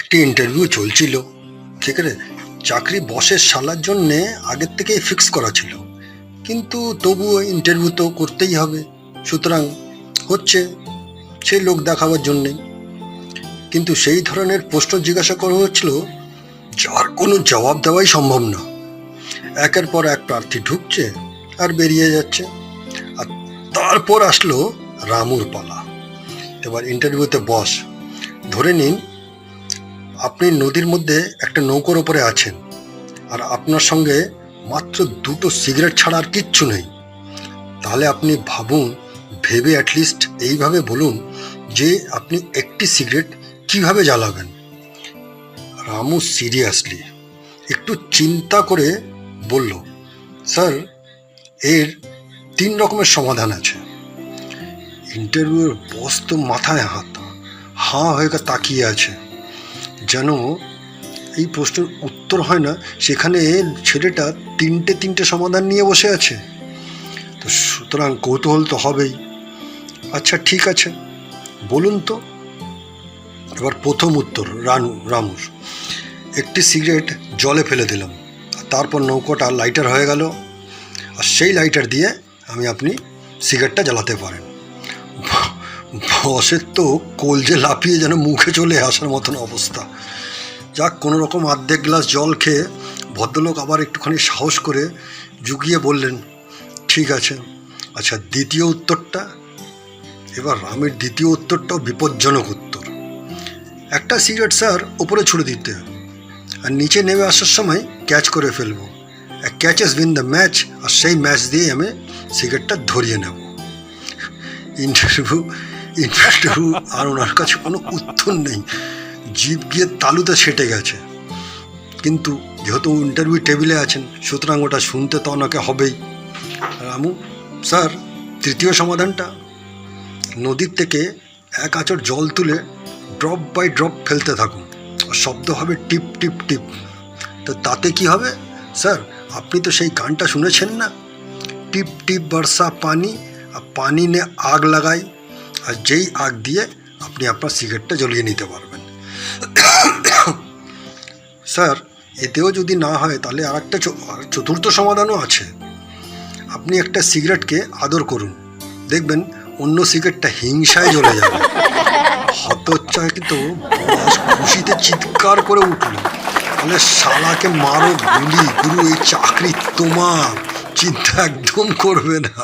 একটি ইন্টারভিউ চলছিল, ঠিক আছে। চাকরি বসের শালার জন্যে আগের থেকেই ফিক্স করা ছিল, কিন্তু তবুও ইন্টারভিউ তো করতেই হবে। সুতরাং হচ্ছে সেই লোক দেখাবার জন্যেই। কিন্তু সেই ধরনের প্রশ্ন জিজ্ঞাসা করা হচ্ছিল যার কোনো জবাব দেওয়াই সম্ভব না। একের পর এক প্রার্থী ঢুকছে আর বেরিয়ে যাচ্ছে। আর তারপর আসলো রামুর পালা। এবার ইন্টারভিউতে বস, ধরে নিন আপনি নদীর মধ্যে একটা নৌকোর ওপরে আছেন, আর আপনার সঙ্গে মাত্র দুটো সিগারেট ছাড়া আর কিচ্ছু নেই। তাহলে আপনি ভাবুন, ভেবে অ্যাটলিস্ট এইভাবে বলুন যে আপনি একটি সিগারেট কিভাবে জ্বালাবেন। রামু সিরিয়াসলি একটু চিন্তা করে বলল, স্যার, এর 3 রকমের সমাধান আছে। ইন্টারভিউর বস তো মাথায় হাঁ হয়ে তাকিয়ে আছে, যেন এই প্রশ্নের উত্তর হয় না সেখানে ছেলেটা তিনটে সমাধান নিয়ে বসে আছে। তো সুতরাং কৌতূহল তো হবেই। আচ্ছা ঠিক আছে, বলুন তো। এবার প্রথম উত্তর রামুর, একটি সিগারেট জলে ফেলে দিলাম, তারপর নৌকোটা লাইটার হয়ে গেল, আর সেই লাইটার দিয়ে আপনি সিগারেটটা জ্বালাতে পারেন। বসের তো কলজে লাফিয়ে যেন মুখে চলে আসার মতন অবস্থা। যাক, কোনো রকম অর্ধেক গ্লাস জল খেয়ে ভদ্রলোক আবার একটুখানি সাহস করে জুগিয়ে বললেন, ঠিক আছে। আচ্ছা, দ্বিতীয় উত্তরটা। এবার রামের দ্বিতীয় উত্তরটাও বিপজ্জনক উত্তর। একটা সিগারেট স্যার ওপরে ছুড়ে দিতে, আর নিচে নেমে আসার সময় ক্যাচ করে ফেলবো। ক্যাচেস উইন দ্য ম্যাচ, আর সেই ম্যাচ দিয়ে আমি সিগারেটটা ধরিয়ে নেব। ইন্টারভিউ আর ওনার কাছে কোনো উত্তর নেই, জিভ গিয়ে তালুতে সেটে গেছে। কিন্তু যেহেতু ইন্টারভিউ টেবিলে আছেন, সুতরাং ওটা শুনতে তো ওনাকে হবেই। রামু, স্যার, তৃতীয় সমাধানটা। নদীর থেকে এক আঁচড় জল তুলে ড্রপ বাই ড্রপ ফেলতে থাকুন, আর শব্দ হবে টিপ টিপ টিপ। তো তাতে কি হবে স্যার? আপনি তো সেই গানটা শুনেছেন না, টিপ টিপ বর্ষা পানি, আর পানি নে আগ লাগাই, আর যেই আগ দিয়ে আপনি আপনার সিগারেটটা জ্বলিয়ে নিতে পারবেন। স্যার, এতেও যদি না হয় তাহলে আরেকটা চতুর্থ সমাধানও আছে। আপনি একটা সিগারেটকে আদর করুন, দেখবেন অন্য সিগারেটটা হিংসায় জ্বলে যাবে। হতচ্ছাকিত বস খুশিতে চিৎকার করে উঠল, তাহলে শালাকে মারো গুলি, গুরু, এই চাকরি তোমার, চিন্তা একদম করবে না।